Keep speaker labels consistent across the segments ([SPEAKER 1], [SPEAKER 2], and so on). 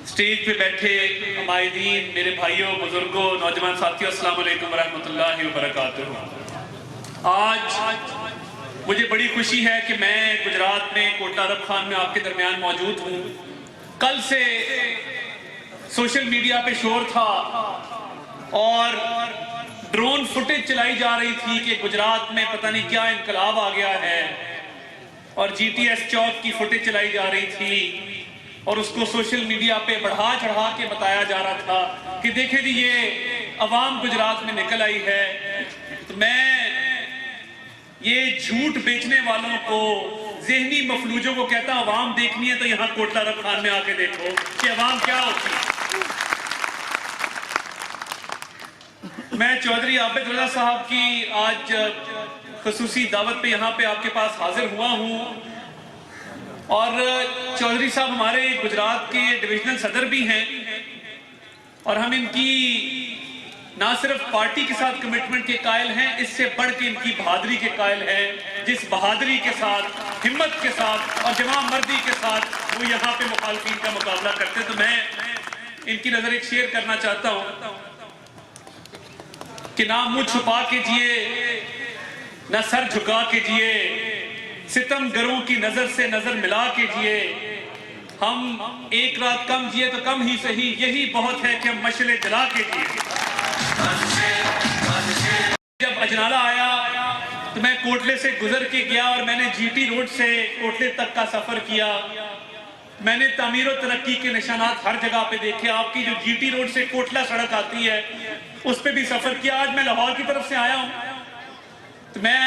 [SPEAKER 1] Stage पे बैठे हमायदीन, मेरे भाइयों, बुजुर्गों, नौजवान साथियों, अस्सलाम वालेकुम वरहमतुल्लाहि वबरकातुहू। आज मुझे बड़ी खुशी है कि मैं गुजरात में कोटला अरब खान में आपके दरमियान मौजूद हूँ। कल से सोशल मीडिया पे शोर था और ड्रोन फुटेज चलाई जा रही थी कि गुजरात में पता नहीं क्या इनकलाब आ गया है, और जीटीएस चौक की फुटेज चलाई जा रही थी और उसको सोशल मीडिया पे बढ़ा चढ़ा के बताया जा रहा था कि देखे जी ये अवाम गुजरात में निकल आई है। तो मैं ये झूठ बेचने वालों को, ज़हनी मफलूजों को कहता हूं, अवाम देखनी है तो यहाँ कोटला अरब खान में आके देखो कि अवाम क्या होती है। मैं चौधरी आबिद रजा साहब की आज खसूसी दावत पे यहाँ पे आपके पास हाजिर हुआ हूँ, और चौधरी साहब हमारे गुजरात के डिविजनल सदर भी हैं, और हम इनकी ना सिर्फ पार्टी के साथ कमिटमेंट के कायल हैं, इससे बढ़ के इनकी बहादुरी के कायल हैं। जिस बहादुरी के साथ, हिम्मत के साथ और जमा मर्दी के साथ वो यहाँ पे मुखालफिन का मुकाबला करते, तो मैं इनकी नजर एक शेयर करना चाहता हूँ कि ना मुंह छुपा के जिए, ना सर झुका के जिए, सितमगरों की नजर से नजर मिला के जिए। हम एक रात कम जिए तो कम ही सही, यही बहुत है कि हम मशले जला के जिए। जब अजनाला आया तो मैं कोटले से गुजर के गया और मैंने जीटी रोड से कोटले तक का सफर किया। मैंने तामीर और तरक्की के निशानात हर जगह पे देखे। आपकी जो जीटी रोड से कोटला सड़क आती है उस पे भी सफर किया। आज मैं लाहौर की तरफ से आया हूं तो मैं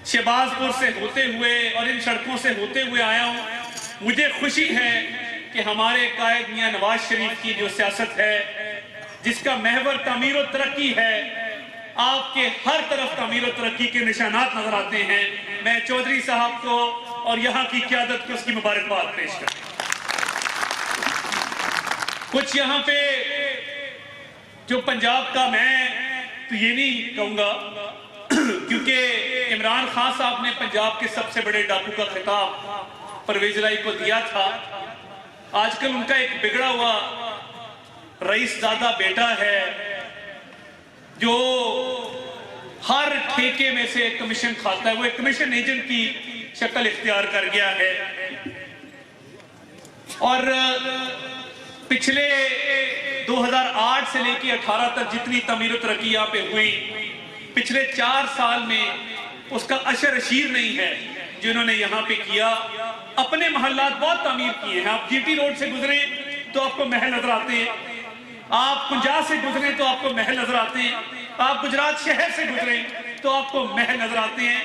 [SPEAKER 1] शहबाजपुर से होते हुए और इन सड़कों से होते हुए आया हूं। मुझे खुशी है कि हमारे कायद मियां नवाज शरीफ की जो सियासत है, जिसका महवर तामीर और तरक्की है, आपके हर तरफ तामीर और तरक्की के निशानात नजर आते हैं। मैं चौधरी साहब को और यहाँ की क़यादत को उसकी मुबारकबाद पेश करता हूं। कुछ यहाँ पे जो पंजाब का, मैं तो ये नहीं कहूंगा क्योंकि इमरान खान साहब ने पंजाब के सबसे बड़े डाकू का खिताब परवेज लाई को दिया था। आजकल उनका एक बिगड़ा हुआ रईस ज़ादा बेटा है जो हर ठेके में से कमीशन खाता है। वो एक कमीशन एजेंट की शक्ल इख्तियार कर गया है, और पिछले 2008 से लेकर 18 तक जितनी तमीर तरक्की यहाँ पे हुई, पिछले 4 साल में उसका अशर अशीर नहीं है जो इन्होंने यहाँ पे किया। अपने मोहल्लात बहुत तामीर किए हैं। आप जीटी रोड से गुजरे तो आपको महल नजर आते हैं, आप पंजाब से गुजरे तो आपको महल नजर आते हैं, आप गुजरात शहर से गुजरे तो आपको महल नजर आते हैं।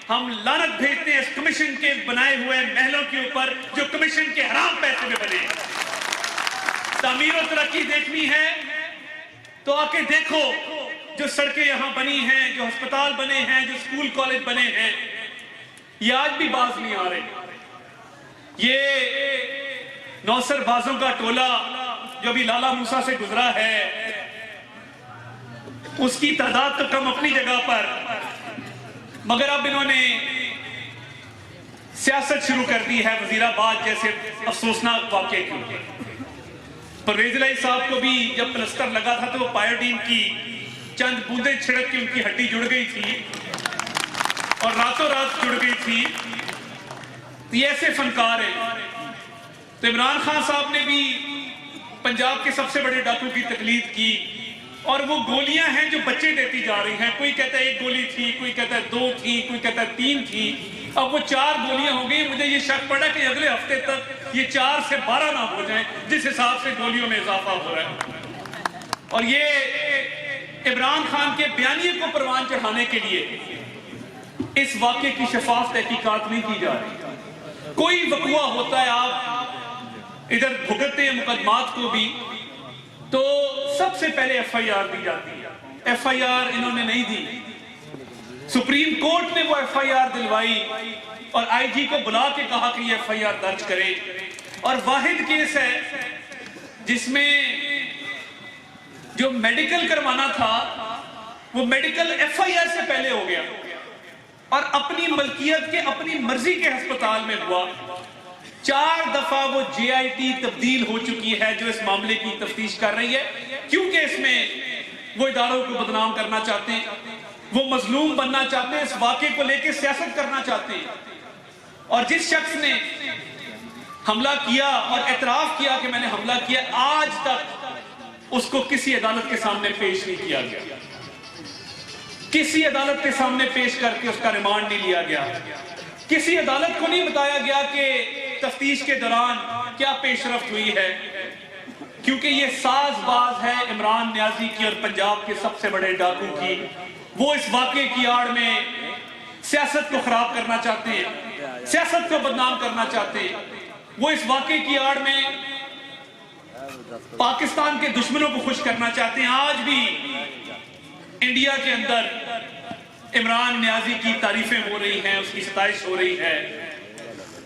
[SPEAKER 1] हम लानत भेजते हैं इस कमीशन के बनाए हुए महलों के ऊपर जो कमीशन के हराम पैसे में बने। तामीर और तरक्की देखनी है तो आके देखो, जो सड़कें यहाँ बनी हैं, जो अस्पताल बने हैं, जो स्कूल कॉलेज बने हैं, ये आज भी बाज नहीं आ रहे। ये नौसर बाजों का टोला जो अभी लाला मूसा से गुजरा है, उसकी तादाद तो कम अपनी जगह पर, मगर अब इन्होंने सियासत शुरू कर दी है वजीराबाद जैसे अफसोसनाक वाक़े की। परवेज लाई साहब को भी जब प्लस्तर लगा था तो वो पायोडीन की चंद बूंदें छिड़क के उनकी हड्डी जुड़ गई थी और रातों रात जुड़ गई थी। तो ये ऐसे फनकार है। तो इमरान खान साहब ने भी पंजाब के सबसे बड़े डाकू की तकलीद की, और वो गोलियां हैं जो बच्चे देती जा रही हैं। कोई कहता है 1 गोली थी, कोई कहता है 2 थी, कोई कहता है 3 थी, अब वो 4 गोलियां हो गई। मुझे ये शक पड़ा कि अगले हफ्ते तक ये 4 से 12 ना हो जाएं, जिस हिसाब से गोलियों में इजाफा हो रहा है। और ये इमरान खान के बयानिए को परवान चढ़ाने के लिए इस वाक़े की शफाफ तहकीकात नहीं की जा रही। कोई वक़ुआ होता है, आप इधर भुगतते हैं मुकदमात को भी, तो सबसे पहले FIR दी जाती है। FIR इन्होंने नहीं दी। सुप्रीम कोर्ट ने वो FIR दिलवाई और IG को बुला के कहा कि ये FIR दर्ज करे, और वाहिद केस है जिसमें जो मेडिकल करवाना था वो मेडिकल FIR से पहले हो गया और अपनी मलकियत के, अपनी मर्जी के अस्पताल में हुआ। 4 दफा वो JIT तब्दील हो चुकी है जो इस मामले की तफ्तीश कर रही है, क्योंकि इसमें वो इदारों को बदनाम करना चाहते हैं, वो मजलूम बनना चाहते हैं, इस वाक़े को लेकर सियासत करना चाहते हैं। और जिस शख्स ने हमला किया और एतराफ किया कि मैंने हमला किया, आज तक उसको किसी अदालत के सामने पेश नहीं किया गया, किसी अदालत के सामने पेश करके उसका रिमांड नहीं लिया गया, किसी अदालत को नहीं बताया गया कि तफ्तीश के दौरान क्या पेशरफ्त हुई है, क्योंकि ये साजबाज है इमरान न्याजी की और पंजाब के सबसे बड़े डाकू की। वो इस वाक़े की आड़ में सियासत को खराब करना चाहते हैं, सियासत को बदनाम करना चाहते हैं। वो इस वाक़े की आड़ में पाकिस्तान के दुश्मनों को खुश करना चाहते हैं। आज भी इंडिया के अंदर इमरान न्याजी की तारीफें हो रही हैं, उसकी सताइश हो रही है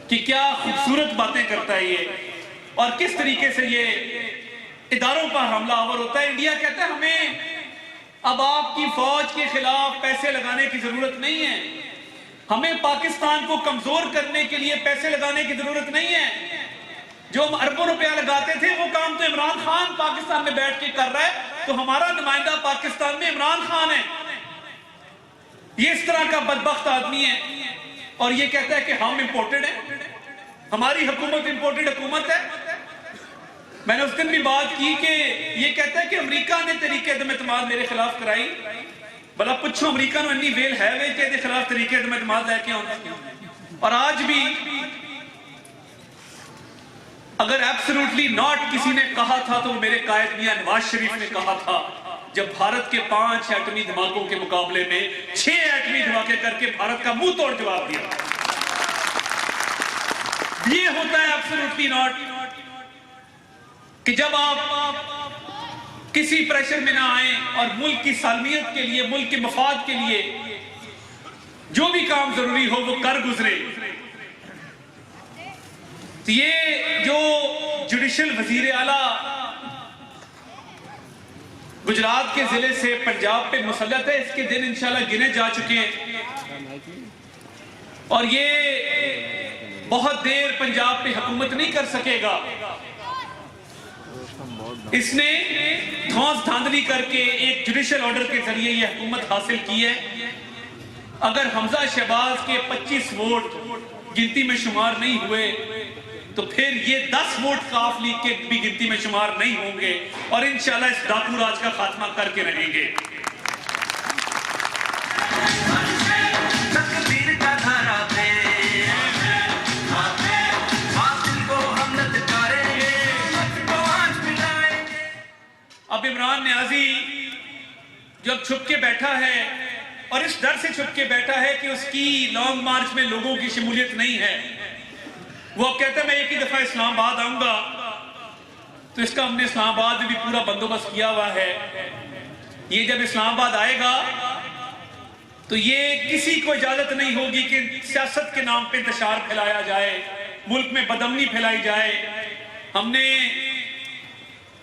[SPEAKER 1] कि क्या खूबसूरत बातें करता है ये, और किस तरीके से ये इदारों पर हमलावर होता है। इंडिया कहता है हमें अब आपकी फौज के खिलाफ पैसे लगाने की जरूरत नहीं है, हमें पाकिस्तान को कमजोर करने के लिए पैसे लगाने की जरूरत नहीं है। जो हम अरबों रुपया लगाते थे वो काम तो इमरान खान पाकिस्तान में बैठ के कर रहा है, तो हमारा नुमाइंदा पाकिस्तान में इमरान खान है। ये इस तरह का बदबख्त आदमी है और ये कहता है कि हम इंपोर्टेड हैं, हमारी हुकूमत इंपोर्टेड हुकूमत है। मैंने उस दिन भी बात की कि ये कहता है कि अमेरिका ने तरीके एतमाद मेरे खिलाफ कराई। भला पुछो अमेरिका ने इन्नी वेल है वे के खिलाफ तरीके एतमाद लेके आना। और आज भी अगर एब्सोल्युटली नॉट किसी ने कहा था तो मेरे कायद मियां नवाज शरीफ ने कहा था, जब भारत के 5 एटमी धमाकों के मुकाबले में 6 एटमी धमाके करके भारत का मुंह तोड़ जवाब दिया। ये होता है एब्सोल्युटली नॉट कि जब आप किसी प्रेशर में ना आए और मुल्क की सालमियत के लिए, मुल्क के मफाद के लिए जो भी काम जरूरी हो वो कर गुजरे। तो ये जो जुडिशल वजीर आला गुजरात के जिले से पंजाब पे मुसल्लत है, इसके दिन इंशाल्लाह गिने जा चुके हैं और ये बहुत देर पंजाब पे हुकूमत नहीं कर सकेगा। इसने धौंस धांधली करके एक जुडिशल ऑर्डर के जरिए ये हुकूमत हासिल की है। अगर हमजा शहबाज के 25 वोट गिनती में शुमार नहीं हुए तो फिर ये 10 वोट काफ लीग के भी गिनती में शुमार नहीं होंगे और इंशाल्लाह इस डाकू राज का खात्मा करके रहेंगे। अब इमरान न्याजी जब छुप के बैठा है और इस डर से छुप के बैठा है कि उसकी लॉन्ग मार्च में लोगों की शमूलियत नहीं है, वो कहता है मैं एक ही दफा इस्लामाबाद आऊंगा, तो इसका हमने इस्लामाबाद में भी पूरा बंदोबस्त किया हुआ है। ये जब इस्लामाबाद आएगा तो ये किसी को इजाजत नहीं होगी कि सियासत के नाम पे इंतशार फैलाया जाए, मुल्क में बदअमनी फैलाई जाए। हमने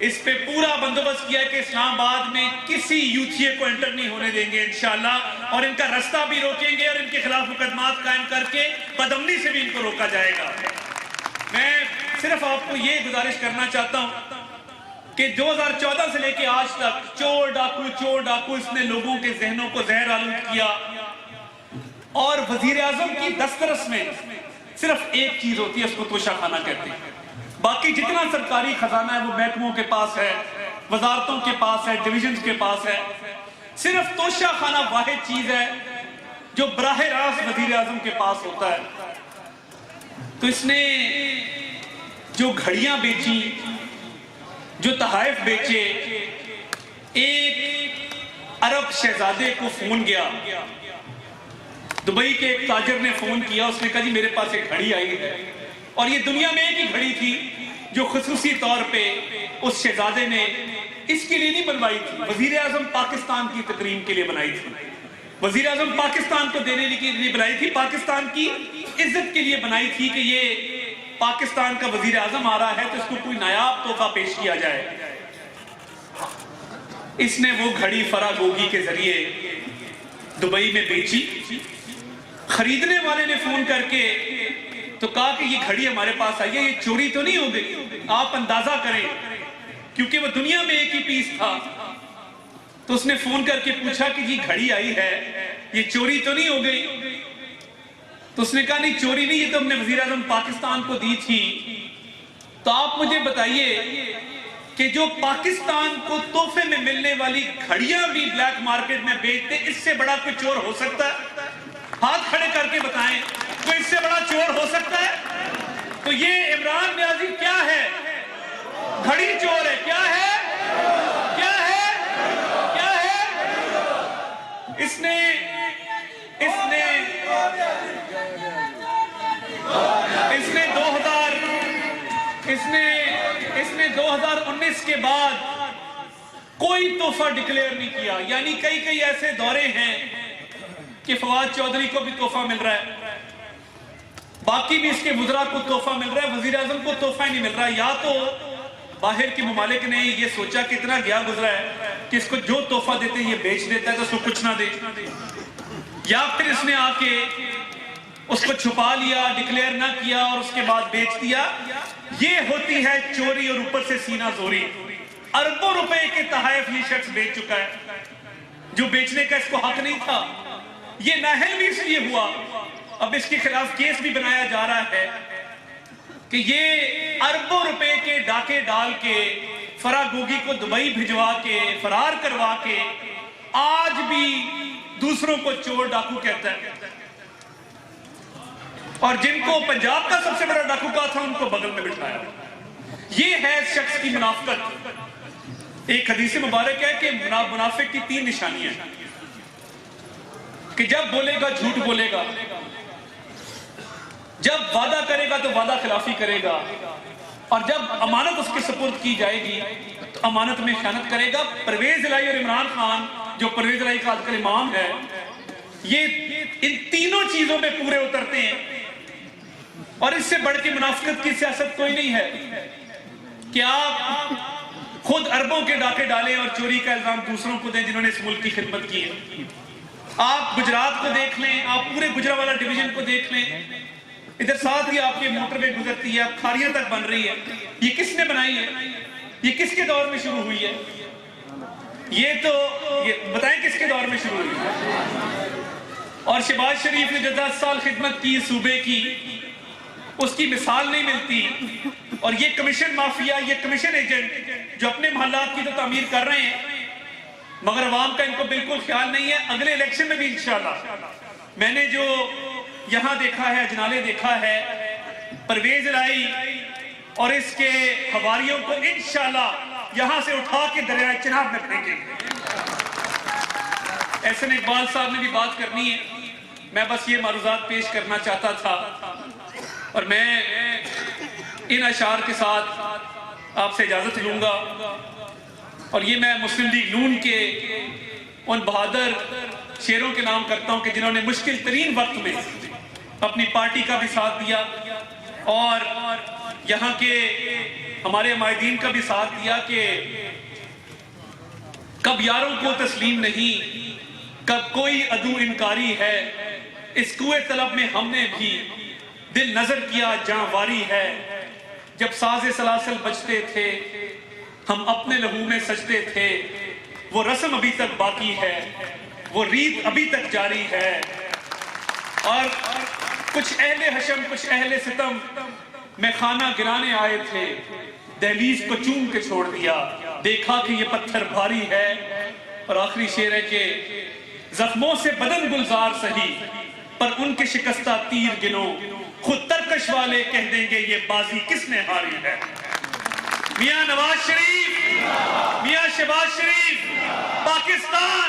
[SPEAKER 1] इस पे पूरा बंदोबस्त किया कि इस्लामाबाद में किसी यूथिये को एंटर नहीं होने देंगे इंशाल्लाह, और इनका रास्ता भी रोकेंगे और इनके खिलाफ मुकदमात कायम करके बदअमनी से भी इनको रोका जाएगा। मैं सिर्फ आपको ये गुजारिश करना चाहता हूं कि 2014 से लेके आज तक चोर डाकू इसने लोगों के जहनों को जहर आलूद किया। और वजीर आजम की दस्तरस में सिर्फ एक चीज होती है, उसको तोशाखाना कहते हैं। बाकी जितना सरकारी खजाना है वो महकमों के पास है, वजारतों के पास है, डिविजन के पास है। सिर्फ तोशाखाना वाहिद चीज है जो बराह रास्त वजीर आजम के पास होता है। तो इसने जो घड़ियां बेची, जो तहाइफ बेचे, एक अरब शहजादे को फोन गया, दुबई के एक ताजर ने फोन किया, उसने कहा जी मेरे पास एक घड़ी आई है, और ये दुनिया में एक ही घड़ी थी जो खुसूसी तौर पे उस शहजादे ने इसके लिए नहीं बनवाई थी, वजीर आजम पाकिस्तान की तकरीम के लिए बनाई थी। वजीर आजम पाकिस्तान को देने के लिए बनाई थी, पाकिस्तान की इज्जत के लिए बनाई थी कि ये पाकिस्तान का वजीर आजम आ रहा है तो इसको कोई नायाब तोहफा पेश किया जाए। इसने वो घड़ी फरागोगी के जरिए दुबई में बेची। खरीदने वाले ने फोन करके तो कहा कि ये घड़ी हमारे पास आई है, ये चोरी तो नहीं हो गई, आप अंदाजा करें, क्योंकि वो दुनिया में एक ही पीस था। तो उसने फोन करके पूछा कि जी घड़ी आई है, ये चोरी तो नहीं हो गई? तो उसने कहा नहीं चोरी नहीं, ये तो हमने वजीर आजम पाकिस्तान को दी थी। तो आप मुझे बताइए कि जो पाकिस्तान को तोहफे में मिलने वाली घड़ियां भी ब्लैक मार्केट में बेचते, इससे बड़ा कोई चोर हो सकता है? हाथ खड़े करके बताएं, कोई इससे बड़ा चोर हो सकता है? तो ये इमरान नियाजी क्या है? घड़ी चोर है। क्या है? क्या है? क्या है? इसने इसने इसने 2019 के बाद कोई तोहफा डिक्लेयर नहीं किया। यानी कई ऐसे दौरे हैं कि फवाद चौधरी को भी तोहफा मिल रहा है, बाकी भी इसके वज़रा को तोहफा मिल रहा है, वजीर आजम को तोहफा नहीं मिल रहा। या तो बाहर के मुमालिक ने ये सोचा कितना गया गुजरा है कि इसको जो तोहफा देते हैं ये बेच देता है तो उसको कुछ ना दे, या फिर इसने आके उसको छुपा लिया, डिक्लेयर ना किया और उसके बाद बेच दिया। ये होती है चोरी और ऊपर से सीना जोरी। अरबों रुपए के तहफ ये शख्स बेच चुका है, जो बेचने का इसको हक नहीं था। ये नाहल भी इसलिए हुआ, अब इसके खिलाफ केस भी बनाया जा रहा है कि ये अरबों रुपए के डाके डाल के फरागोगी को दुबई भिजवा के फरार करवा के आज भी दूसरों को चोर डाकू कहता है, और जिनको पंजाब का सबसे बड़ा डाकू का था उनको बगल में बिठाया। ये है शख्स की मुनाफिकत। एक हदीस मुबारक है कि मुनाफिक की 3 निशानियां हैं कि जब बोलेगा झूठ बोलेगा, जब वादा करेगा तो वादा खिलाफी करेगा, और जब अमानत उसके सुपुर्द की जाएगी तो अमानत में खयानत करेगा। परवेज इलाही और इमरान खान, जो परवेज इलाही का आजकल इमाम है, ये इन तीनों चीजों में पूरे उतरते हैं। और इससे बढ़ के मुनाफिकत की सियासत कोई नहीं है कि आप खुद अरबों के डाके डालें और चोरी का इल्जाम दूसरों को दें जिन्होंने इस मुल्क की खिदमत की है। आप गुजरात को देख लें, आप पूरे गुजरावाला डिवीजन को देख लें, इधर साथ ही आपकी मोटरवे गुजरती है, खारियां तक बन रही है। ये किसने बनाई है? ये किसके दौर में शुरू हुई है? ये बताएं किसके दौर में शुरू हुई है? और शहबाज शरीफ ने जो 10 साल खिदमत की सूबे की, उसकी मिसाल नहीं मिलती। और ये कमीशन माफिया, ये कमीशन एजेंट जो अपने मोहल्लात की तो तामीर कर रहे हैं, मगर अवाम का इनको बिल्कुल ख्याल नहीं है। अगले इलेक्शन में भी इंशाल्लाह, मैंने जो यहां देखा है, अजनाले देखा है, परवेज इलाही और इसके हवारियों को इंशाल्लाह यहां से उठा के दरियाए चिनाब में फेंकेंगे। एहसन इकबाल साहब ने भी बात करनी है, मैं बस ये मारूजात पेश करना चाहता था, और मैं इन अशार के साथ आपसे इजाजत लूंगा। और ये मैं मुस्लिम लीग नून के उन बहादुर शेरों के नाम करता हूं कि जिन्होंने मुश्किल तरीन वक्त में अपनी पार्टी का भी साथ दिया और यहाँ के हमारे माहिदीन का भी साथ दिया कि कब यारों को तस्लीम नहीं, कब कोई अदू इनकारी है, इस कुए तलब में हमने भी दिल नजर किया जहां वारी है। जब साजे सलासल बजते थे हम अपने लहू में सजते थे, वो रस्म अभी तक बाकी है, वो रीत अभी तक जारी है। और कुछ अहले हशम, कुछ अहले सितम में खाना गिराने आए थे, दहलीज को चूम के छोड़ दिया, देखा कि ये पत्थर भारी है। और आखिरी शेर है कि जख्मों से बदन गुलजार सही, पर उनके शिकस्ता तीर गिनो, खुद तरकश वाले कह देंगे ये बाजी किसने हारी है। मियां नवाज शरीफ, मियां शहबाज शरीफ, पाकिस्तान